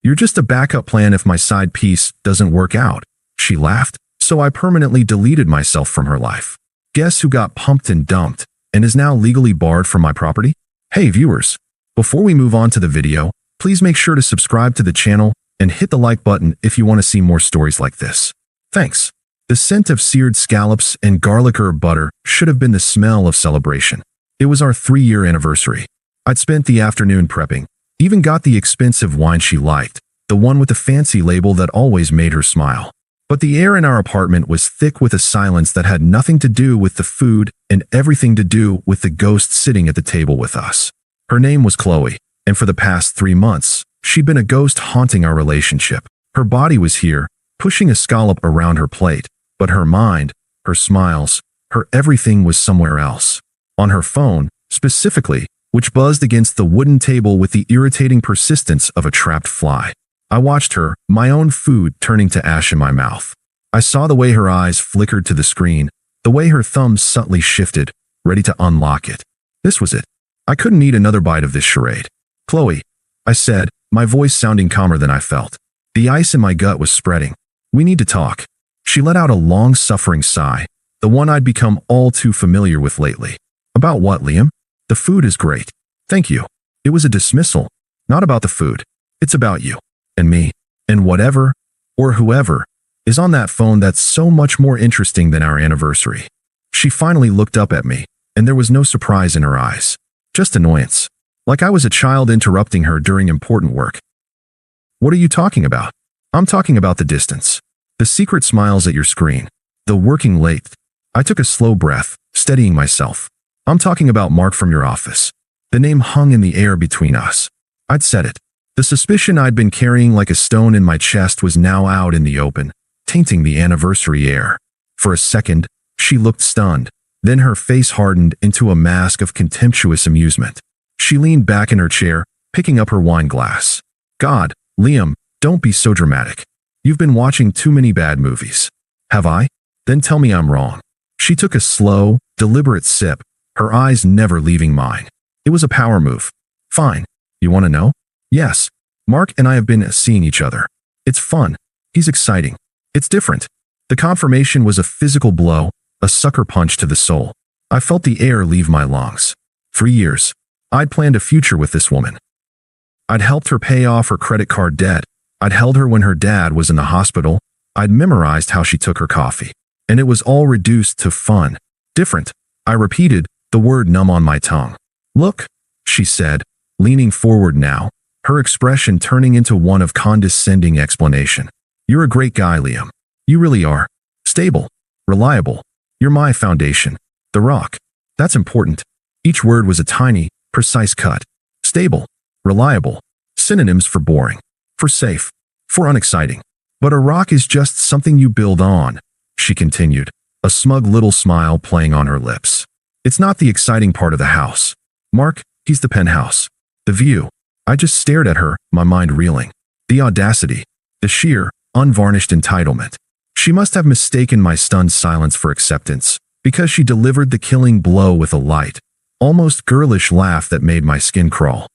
You're just a backup plan if my side piece doesn't work out. She laughed, so I permanently deleted myself from her life. Guess who got pumped and dumped and is now legally barred from my property? Hey viewers, before we move on to the video, please make sure to subscribe to the channel and hit the like button if you want to see more stories like this. Thanks. The scent of seared scallops and garlic herb butter should have been the smell of celebration. It was our 3-year anniversary. I'd spent the afternoon prepping, even got the expensive wine she liked, the one with the fancy label that always made her smile. But the air in our apartment was thick with a silence that had nothing to do with the food and everything to do with the ghost sitting at the table with us. Her name was Chloe, and for the past 3 months, she'd been a ghost haunting our relationship. Her body was here, pushing a scallop around her plate, but her mind, her smiles, her everything was somewhere else. On her phone, specifically, which buzzed against the wooden table with the irritating persistence of a trapped fly. I watched her, my own food turning to ash in my mouth. I saw the way her eyes flickered to the screen, the way her thumbs subtly shifted, ready to unlock it. This was it. I couldn't eat another bite of this charade. Chloe, I said, my voice sounding calmer than I felt. The ice in my gut was spreading. We need to talk. She let out a long-suffering sigh, the one I'd become all too familiar with lately. About what, Liam? The food is great. Thank you. It was a dismissal. Not about the food. It's about you. And me. And whatever, or whoever, is on that phone that's so much more interesting than our anniversary. She finally looked up at me, and there was no surprise in her eyes. Just annoyance. Like I was a child interrupting her during important work. What are you talking about? I'm talking about the distance. The secret smiles at your screen. The working late. I took a slow breath, steadying myself. I'm talking about Mark from your office. The name hung in the air between us. I'd said it. The suspicion I'd been carrying like a stone in my chest was now out in the open, tainting the anniversary air. For a second, she looked stunned. Then her face hardened into a mask of contemptuous amusement. She leaned back in her chair, picking up her wine glass. God, Liam, don't be so dramatic. You've been watching too many bad movies. Have I? Then tell me I'm wrong. She took a slow, deliberate sip, her eyes never leaving mine. It was a power move. Fine. You want to know? Yes. Mark and I have been seeing each other. It's fun. He's exciting. It's different. The confirmation was a physical blow, a sucker punch to the soul. I felt the air leave my lungs. 3 years. I'd planned a future with this woman. I'd helped her pay off her credit card debt. I'd held her when her dad was in the hospital. I'd memorized how she took her coffee. And it was all reduced to fun. Different. I repeated, the word numb on my tongue. Look, she said, leaning forward now, her expression turning into one of condescending explanation. You're a great guy, Liam. You really are. Stable. Reliable. You're my foundation. The rock. That's important. Each word was a tiny, precise cut. Stable. Reliable. Synonyms for boring. For safe. For unexciting. But a rock is just something you build on, she continued, a smug little smile playing on her lips. It's not the exciting part of the house. Mark, he's the penthouse. The view. I just stared at her, my mind reeling. The audacity. The sheer, unvarnished entitlement. She must have mistaken my stunned silence for acceptance, because she delivered the killing blow with a light, almost girlish laugh that made my skin crawl.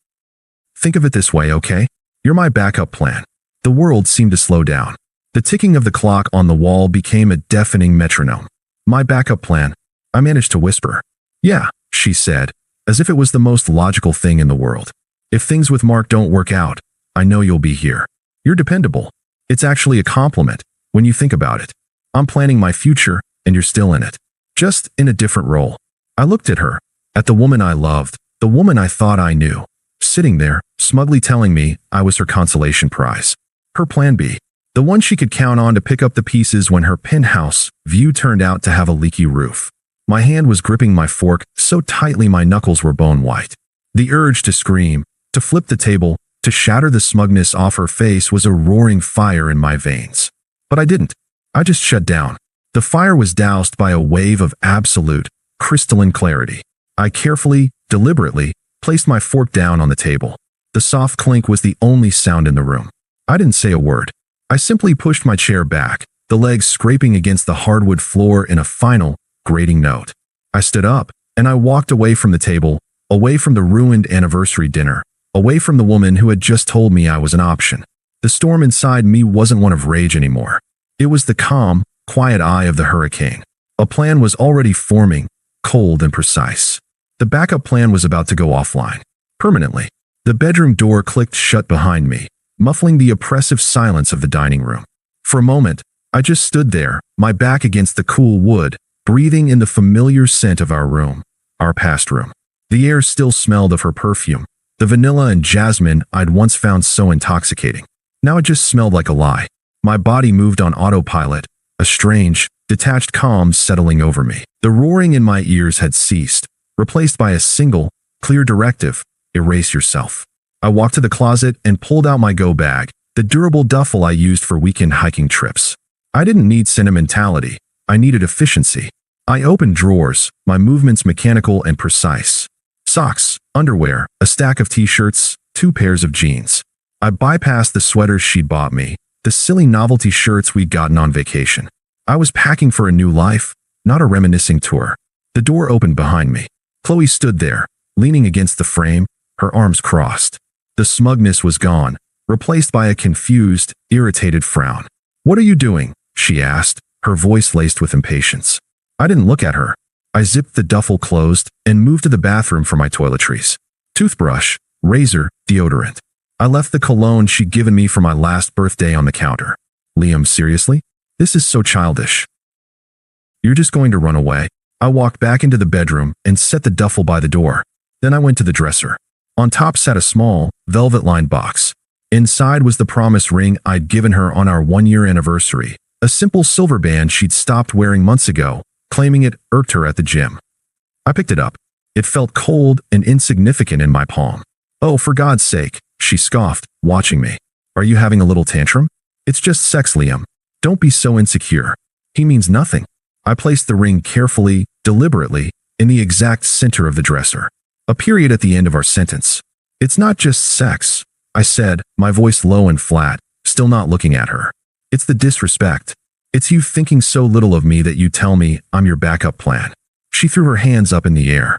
Think of it this way, okay? You're my backup plan. The world seemed to slow down. The ticking of the clock on the wall became a deafening metronome. My backup plan. I managed to whisper. Yeah, she said, as if it was the most logical thing in the world. If things with Mark don't work out, I know you'll be here. You're dependable. It's actually a compliment, when you think about it. I'm planning my future, and you're still in it. Just in a different role. I looked at her, at the woman I loved, the woman I thought I knew, sitting there, smugly telling me I was her consolation prize. Her plan B. The one she could count on to pick up the pieces when her penthouse view turned out to have a leaky roof. My hand was gripping my fork so tightly my knuckles were bone white. The urge to scream, to flip the table, to shatter the smugness off her face was a roaring fire in my veins. But I didn't. I just shut down. The fire was doused by a wave of absolute, crystalline clarity. I carefully, deliberately, placed my fork down on the table. The soft clink was the only sound in the room. I didn't say a word. I simply pushed my chair back, the legs scraping against the hardwood floor in a final, grating note. I stood up, and I walked away from the table, away from the ruined anniversary dinner, away from the woman who had just told me I was an option. The storm inside me wasn't one of rage anymore. It was the calm, quiet eye of the hurricane. A plan was already forming, cold and precise. The backup plan was about to go offline. Permanently. The bedroom door clicked shut behind me, muffling the oppressive silence of the dining room. For a moment, I just stood there, my back against the cool wood, breathing in the familiar scent of our room, our past room. The air still smelled of her perfume, the vanilla and jasmine I'd once found so intoxicating. Now it just smelled like a lie. My body moved on autopilot, a strange, detached calm settling over me. The roaring in my ears had ceased, replaced by a single, clear directive: erase yourself. I walked to the closet and pulled out my go bag, the durable duffel I used for weekend hiking trips. I didn't need sentimentality. I needed efficiency. I opened drawers, my movements mechanical and precise. Socks, underwear, a stack of t-shirts, 2 pairs of jeans. I bypassed the sweaters she'd bought me, the silly novelty shirts we'd gotten on vacation. I was packing for a new life, not a reminiscing tour. The door opened behind me. Chloe stood there, leaning against the frame, her arms crossed. The smugness was gone, replaced by a confused, irritated frown. "What are you doing?" she asked, her voice laced with impatience. I didn't look at her. I zipped the duffel closed and moved to the bathroom for my toiletries. Toothbrush, razor, deodorant. I left the cologne she'd given me for my last birthday on the counter. "Liam, seriously? This is so childish. You're just going to run away?" I walked back into the bedroom and set the duffel by the door. Then I went to the dresser. On top sat a small, velvet-lined box. Inside was the promise ring I'd given her on our 1-year anniversary, a simple silver band she'd stopped wearing months ago, claiming it irked her at the gym. I picked it up. It felt cold and insignificant in my palm. "Oh, for God's sake," she scoffed, watching me. "Are you having a little tantrum? It's just sex, Liam. Don't be so insecure. He means nothing." I placed the ring carefully, deliberately, in the exact center of the dresser. A period at the end of our sentence. "It's not just sex," I said, my voice low and flat, still not looking at her. "It's the disrespect. It's you thinking so little of me that you tell me I'm your backup plan." She threw her hands up in the air.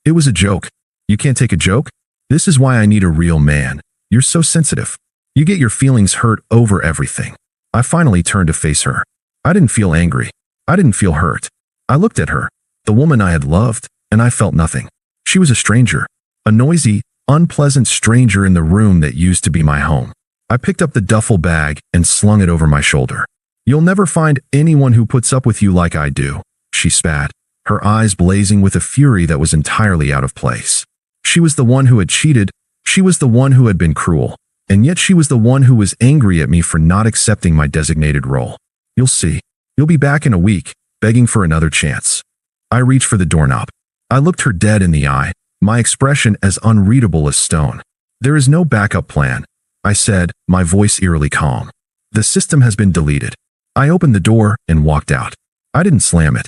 "It was a joke. You can't take a joke? This is why I need a real man. You're so sensitive. You get your feelings hurt over everything." I finally turned to face her. I didn't feel angry. I didn't feel hurt. I looked at her, the woman I had loved, and I felt nothing. She was a stranger, a noisy, unpleasant stranger in the room that used to be my home. I picked up the duffel bag and slung it over my shoulder. "You'll never find anyone who puts up with you like I do," she spat, her eyes blazing with a fury that was entirely out of place. She was the one who had cheated. She was the one who had been cruel. And yet she was the one who was angry at me for not accepting my designated role. "You'll see. You'll be back in a week, begging for another chance." I reached for the doorknob. I looked her dead in the eye, my expression as unreadable as stone. "There is no backup plan," I said, my voice eerily calm. "The system has been deleted." I opened the door and walked out. I didn't slam it.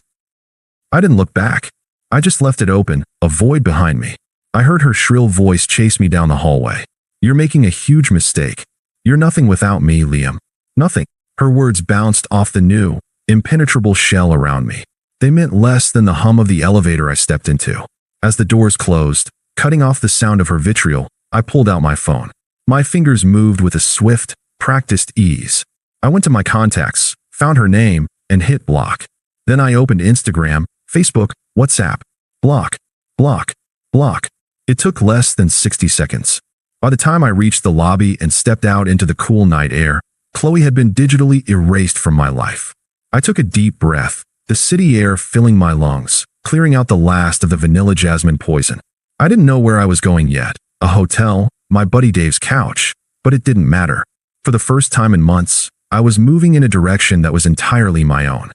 I didn't look back. I just left it open, a void behind me. I heard her shrill voice chase me down the hallway. "You're making a huge mistake. You're nothing without me, Liam. Nothing." Her words bounced off the new, impenetrable shell around me. They meant less than the hum of the elevator I stepped into. As the doors closed, cutting off the sound of her vitriol, I pulled out my phone. My fingers moved with a swift, practiced ease. I went to my contacts, found her name, and hit block. Then I opened Instagram, Facebook, WhatsApp. Block, block, block. It took less than 60 seconds. By the time I reached the lobby and stepped out into the cool night air, Chloe had been digitally erased from my life. I took a deep breath, the city air filling my lungs, clearing out the last of the vanilla jasmine poison. I didn't know where I was going yet, a hotel, my buddy Dave's couch, but it didn't matter. For the first time in months, I was moving in a direction that was entirely my own.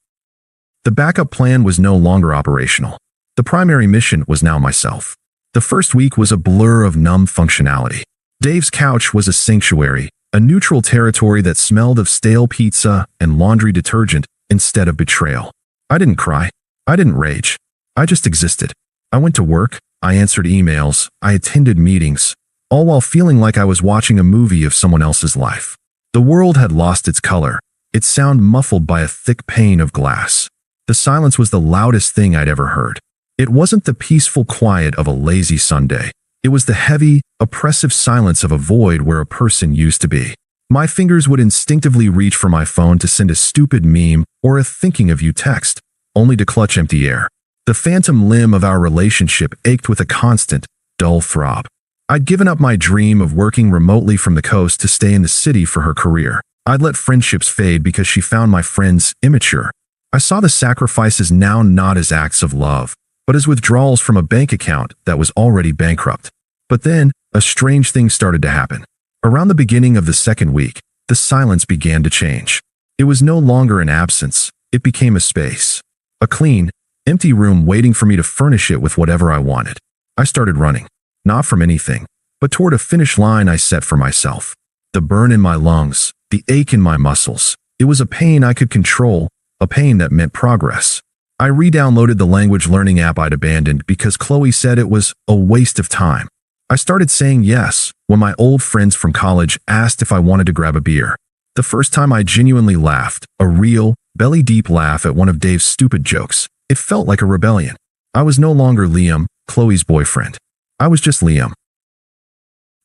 The backup plan was no longer operational. The primary mission was now myself. The first week was a blur of numb functionality. Dave's couch was a sanctuary, a neutral territory that smelled of stale pizza and laundry detergent instead of betrayal. I didn't cry. I didn't rage. I just existed. I went to work, I answered emails, I attended meetings, all while feeling like I was watching a movie of someone else's life. The world had lost its color, its sound muffled by a thick pane of glass. The silence was the loudest thing I'd ever heard. It wasn't the peaceful quiet of a lazy Sunday. It was the heavy, oppressive silence of a void where a person used to be. My fingers would instinctively reach for my phone to send a stupid meme or a thinking of you text, only to clutch empty air. The phantom limb of our relationship ached with a constant, dull throb. I'd given up my dream of working remotely from the coast to stay in the city for her career. I'd let friendships fade because she found my friends immature. I saw the sacrifices now not as acts of love, but as withdrawals from a bank account that was already bankrupt. But then, a strange thing started to happen. Around the beginning of the second week, the silence began to change. It was no longer an absence, it became a space. A clean, empty room waiting for me to furnish it with whatever I wanted. I started running. Not from anything, but toward a finish line I set for myself. The burn in my lungs, the ache in my muscles. It was a pain I could control, a pain that meant progress. I re-downloaded the language learning app I'd abandoned because Chloe said it was a waste of time. I started saying yes when my old friends from college asked if I wanted to grab a beer. The first time I genuinely laughed, a real, belly-deep laugh at one of Dave's stupid jokes. It felt like a rebellion. I was no longer Liam, Chloe's boyfriend. I was just Liam.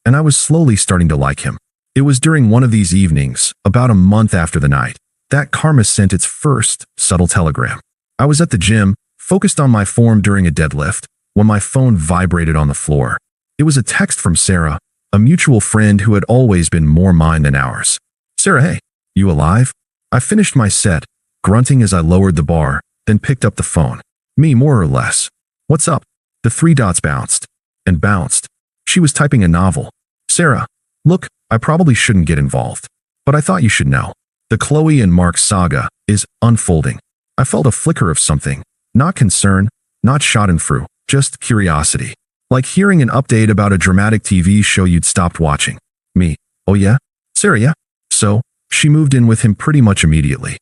And I was slowly starting to like him. It was during one of these evenings, about a month after the night, that karma sent its first subtle telegram. I was at the gym, focused on my form during a deadlift, when my phone vibrated on the floor. It was a text from Sarah, a mutual friend who had always been more mine than ours. Sarah, hey, you alive? I finished my set, grunting as I lowered the bar, then picked up the phone. Me, more or less. What's up? The three dots bounced. And bounced. She was typing a novel. Sarah, look, I probably shouldn't get involved. But I thought you should know. The Chloe and Mark saga is unfolding. I felt a flicker of something. Not concern, not schadenfreude, just curiosity. Like hearing an update about a dramatic TV show you'd stopped watching. Me, oh yeah? Sarah, yeah? So, she moved in with him pretty much immediately.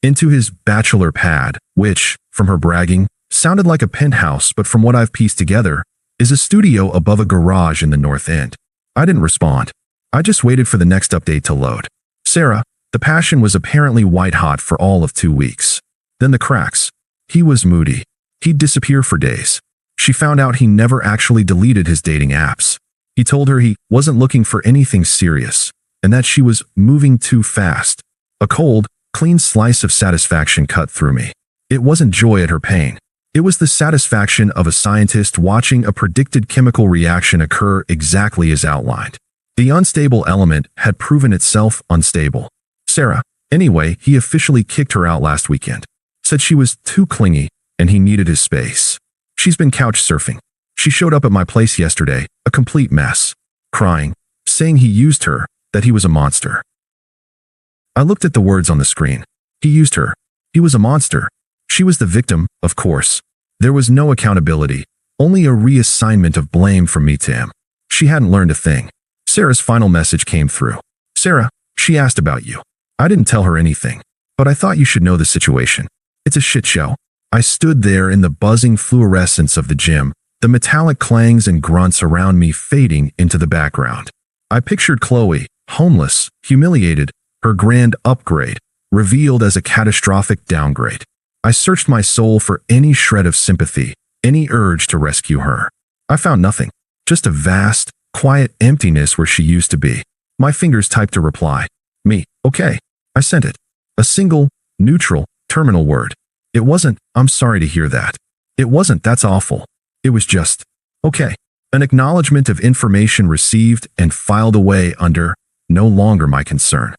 Into his bachelor pad, which, from her bragging, sounded like a penthouse, but from what I've pieced together, is a studio above a garage in the North End. I didn't respond. I just waited for the next update to load. Sarah, the passion was apparently white-hot for all of 2 weeks. Then the cracks. He was moody. He'd disappear for days. She found out he never actually deleted his dating apps. He told her he wasn't looking for anything serious, and that she was moving too fast. A cold, clean slice of satisfaction cut through me. It wasn't joy at her pain. It was the satisfaction of a scientist watching a predicted chemical reaction occur exactly as outlined. The unstable element had proven itself unstable. Sarah, anyway, he officially kicked her out last weekend. Said she was too clingy and he needed his space. She's been couch surfing. She showed up at my place yesterday, a complete mess. Crying, saying he used her, that he was a monster. I looked at the words on the screen. He used her. He was a monster. She was the victim, of course. There was no accountability, only a reassignment of blame from me to him. She hadn't learned a thing. Sarah's final message came through. Sarah, she asked about you. I didn't tell her anything, but I thought you should know the situation. It's a shit show. I stood there in the buzzing fluorescence of the gym, the metallic clangs and grunts around me fading into the background. I pictured Chloe, homeless, humiliated, her grand upgrade, revealed as a catastrophic downgrade. I searched my soul for any shred of sympathy, any urge to rescue her. I found nothing, just a vast, quiet emptiness where she used to be. My fingers typed a reply. Me, okay. I sent it. A single, neutral, terminal word. It wasn't, I'm sorry to hear that. It wasn't, that's awful. It was just, okay. An acknowledgement of information received and filed away under, no longer my concern.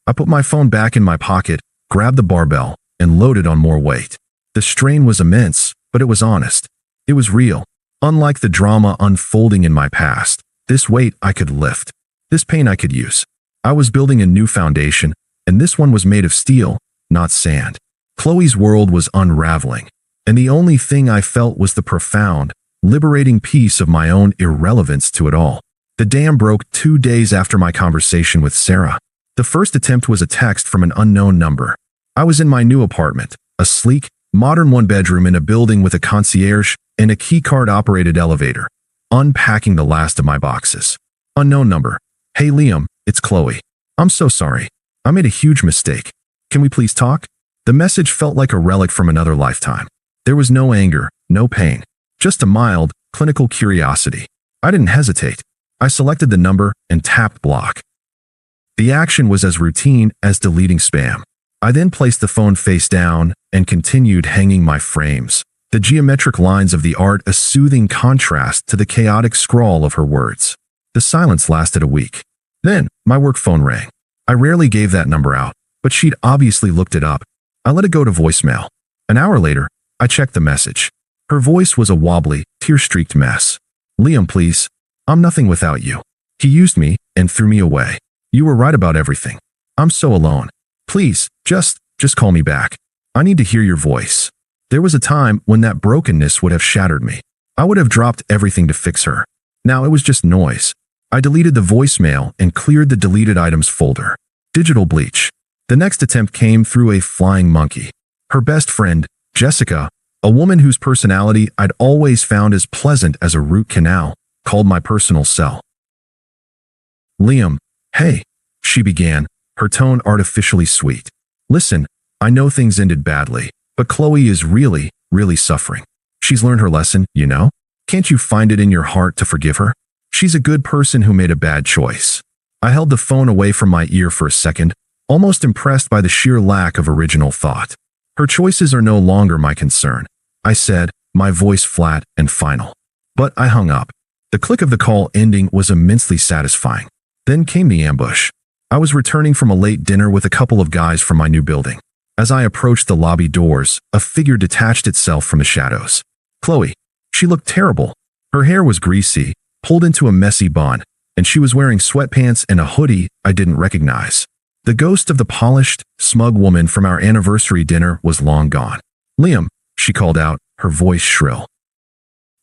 I put my phone back in my pocket, grabbed the barbell, and loaded on more weight. The strain was immense, but it was honest. It was real. Unlike the drama unfolding in my past, this weight I could lift. This pain I could use. I was building a new foundation, and this one was made of steel, not sand. Chloe's world was unraveling, and the only thing I felt was the profound, liberating peace of my own irrelevance to it all. The dam broke 2 days after my conversation with Sarah. The first attempt was a text from an unknown number. I was in my new apartment, a sleek, modern one-bedroom in a building with a concierge and a keycard-operated elevator, unpacking the last of my boxes. Unknown number. Hey Liam, it's Chloe. I'm so sorry. I made a huge mistake. Can we please talk? The message felt like a relic from another lifetime. There was no anger, no pain, just a mild, clinical curiosity. I didn't hesitate. I selected the number and tapped block. The action was as routine as deleting spam. I then placed the phone face down and continued hanging my frames, the geometric lines of the art a soothing contrast to the chaotic scrawl of her words. The silence lasted a week. Then, my work phone rang. I rarely gave that number out, but she'd obviously looked it up. I let it go to voicemail. An hour later, I checked the message. Her voice was a wobbly, tear-streaked mess. "Liam, please. I'm nothing without you. He used me and threw me away. You were right about everything. I'm so alone. Please, just call me back. I need to hear your voice." There was a time when that brokenness would have shattered me. I would have dropped everything to fix her. Now it was just noise. I deleted the voicemail and cleared the deleted items folder. Digital bleach. The next attempt came through a flying monkey. Her best friend, Jessica, a woman whose personality I'd always found as pleasant as a root canal, called my personal cell. "Liam, hey," she began, her tone artificially sweet. "Listen, I know things ended badly, but Chloe is really, really suffering. She's learned her lesson, you know? Can't you find it in your heart to forgive her? She's a good person who made a bad choice." I held the phone away from my ear for a second, almost impressed by the sheer lack of original thought. "Her choices are no longer my concern," I said, my voice flat and final. But I hung up. The click of the call ending was immensely satisfying. Then came the ambush. I was returning from a late dinner with a couple of guys from my new building. As I approached the lobby doors, a figure detached itself from the shadows. Chloe. She looked terrible. Her hair was greasy, pulled into a messy bun, and she was wearing sweatpants and a hoodie I didn't recognize. The ghost of the polished, smug woman from our anniversary dinner was long gone. "Liam," she called out, her voice shrill.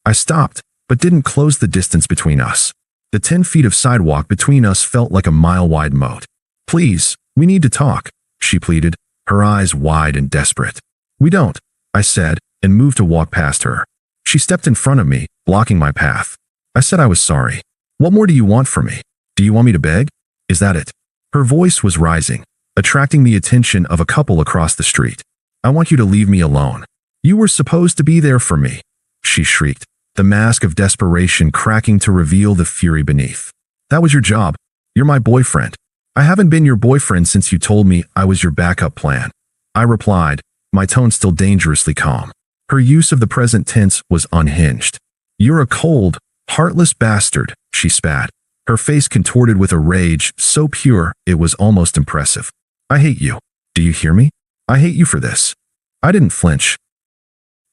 I stopped, but didn't close the distance between us. The 10 feet of sidewalk between us felt like a mile-wide moat. "Please, we need to talk," she pleaded, her eyes wide and desperate. "We don't," I said, and moved to walk past her. She stepped in front of me, blocking my path. I said I was sorry. "What more do you want from me? Do you want me to beg? Is that it?" Her voice was rising, attracting the attention of a couple across the street. "I want you to leave me alone. You were supposed to be there for me," she shrieked, the mask of desperation cracking to reveal the fury beneath. "That was your job. You're my boyfriend. I haven't been your boyfriend since you told me I was your backup plan," I replied, my tone still dangerously calm. Her use of the present tense was unhinged. "You're a cold, heartless bastard," she spat, her face contorted with a rage so pure it was almost impressive. "I hate you. Do you hear me? I hate you for this." I didn't flinch.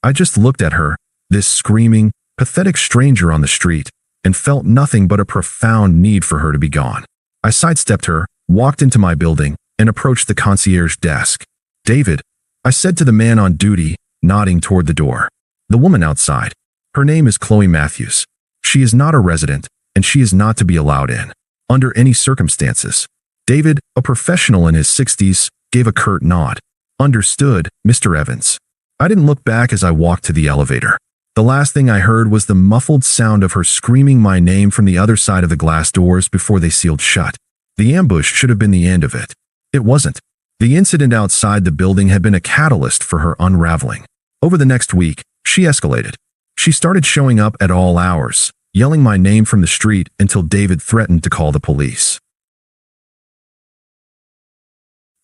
I just looked at her, this screaming, pathetic stranger on the street, and felt nothing but a profound need for her to be gone. I sidestepped her, walked into my building, and approached the concierge desk. "David," I said to the man on duty, nodding toward the door. "The woman outside. Her name is Chloe Matthews. She is not a resident, and she is not to be allowed in, under any circumstances." David, a professional in his 60s, gave a curt nod. "Understood, Mr. Evans." I didn't look back as I walked to the elevator. The last thing I heard was the muffled sound of her screaming my name from the other side of the glass doors before they sealed shut. The ambush should have been the end of it. It wasn't. The incident outside the building had been a catalyst for her unraveling. Over the next week, she escalated. She started showing up at all hours, yelling my name from the street until David threatened to call the police.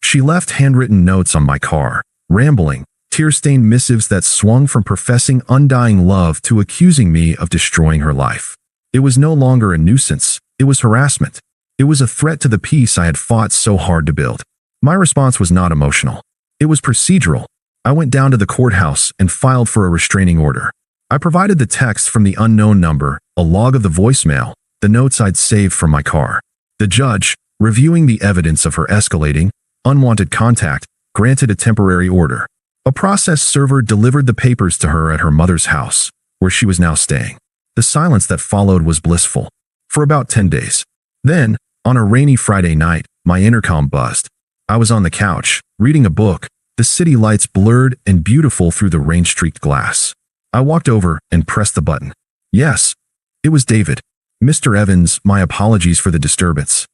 She left handwritten notes on my car, rambling, tear-stained missives that swung from professing undying love to accusing me of destroying her life. It was no longer a nuisance, it was harassment. It was a threat to the peace I had fought so hard to build. My response was not emotional. It was procedural. I went down to the courthouse and filed for a restraining order. I provided the text from the unknown number, a log of the voicemail, the notes I'd saved from my car. The judge, reviewing the evidence of her escalating, unwanted contact, granted a temporary order. A process server delivered the papers to her at her mother's house, where she was now staying. The silence that followed was blissful. For about 10 days. Then, on a rainy Friday night, my intercom buzzed. I was on the couch, reading a book, the city lights blurred and beautiful through the rain-streaked glass. I walked over and pressed the button. Yes, it was David. "Mr. Evans, my apologies for the disturbance."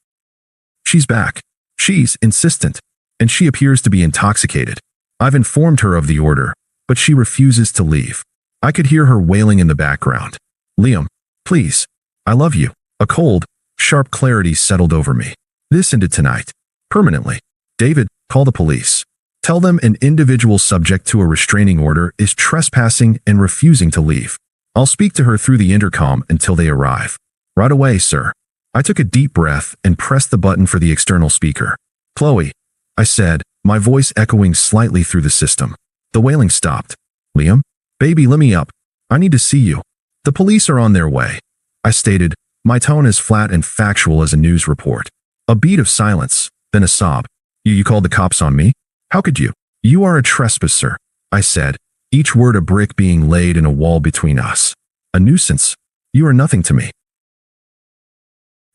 "She's back. She's insistent, and she appears to be intoxicated. I've informed her of the order, but she refuses to leave." I could hear her wailing in the background. "Liam, please. I love you." A cold, Sharp clarity settled over me. This ended tonight. Permanently. David, call the police. Tell them an individual subject to a restraining order is trespassing and refusing to leave. I'll speak to her through the intercom until they arrive. Right away, sir. I took a deep breath and pressed the button for the external speaker. Chloe, I said, my voice echoing slightly through the system. The wailing stopped. Liam? Baby, let me up. I need to see you. The police are on their way. I stated, my tone as flat and factual as a news report. A beat of silence, then a sob. You called the cops on me? How could you? You are a trespasser, I said, each word a brick being laid in a wall between us. A nuisance. You are nothing to me.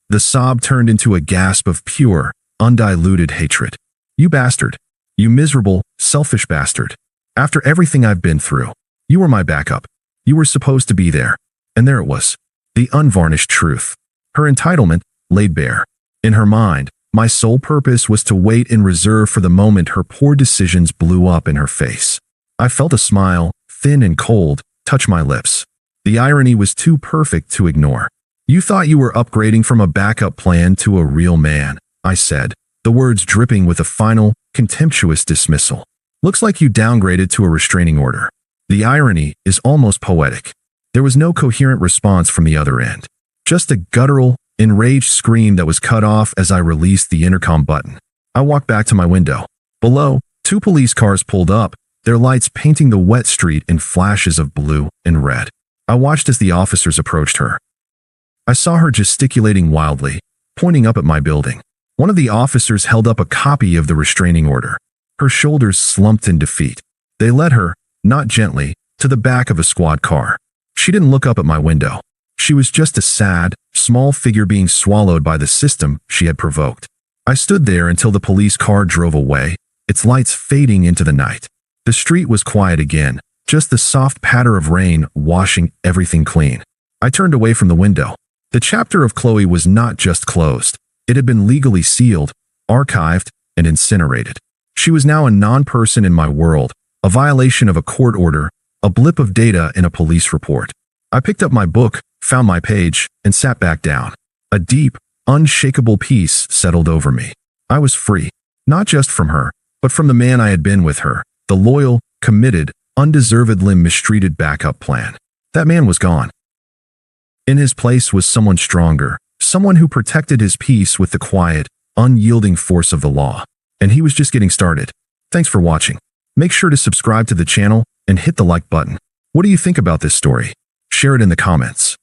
The sob turned into a gasp of pure, undiluted hatred. You bastard. You miserable, selfish bastard. After everything I've been through, you were my backup. You were supposed to be there. And there it was. The unvarnished truth. Her entitlement, laid bare. In her mind, my sole purpose was to wait in reserve for the moment her poor decisions blew up in her face. I felt a smile, thin and cold, touch my lips. The irony was too perfect to ignore. You thought you were upgrading from a backup plan to a real man, I said, the words dripping with a final, contemptuous dismissal. Looks like you downgraded to a restraining order. The irony is almost poetic. There was no coherent response from the other end. Just a guttural, enraged scream that was cut off as I released the intercom button. I walked back to my window. Below, 2 police cars pulled up, their lights painting the wet street in flashes of blue and red. I watched as the officers approached her. I saw her gesticulating wildly, pointing up at my building. One of the officers held up a copy of the restraining order. Her shoulders slumped in defeat. They led her, not gently, to the back of a squad car. She didn't look up at my window. She was just a sad, small figure being swallowed by the system she had provoked. I stood there until the police car drove away, its lights fading into the night. The street was quiet again, just the soft patter of rain washing everything clean. I turned away from the window. The chapter of Chloe was not just closed. It had been legally sealed, archived, and incinerated. She was now a non-person in my world, a violation of a court order, a blip of data in a police report. I picked up my book, found my page, and sat back down. A deep, unshakable peace settled over me. I was free, not just from her, but from the man I had been with her, the loyal, committed, undeservedly mistreated backup plan. That man was gone. In his place was someone stronger, someone who protected his peace with the quiet, unyielding force of the law. And he was just getting started. Thanks for watching. Make sure to subscribe to the channel and hit the like button. What do you think about this story? Share it in the comments.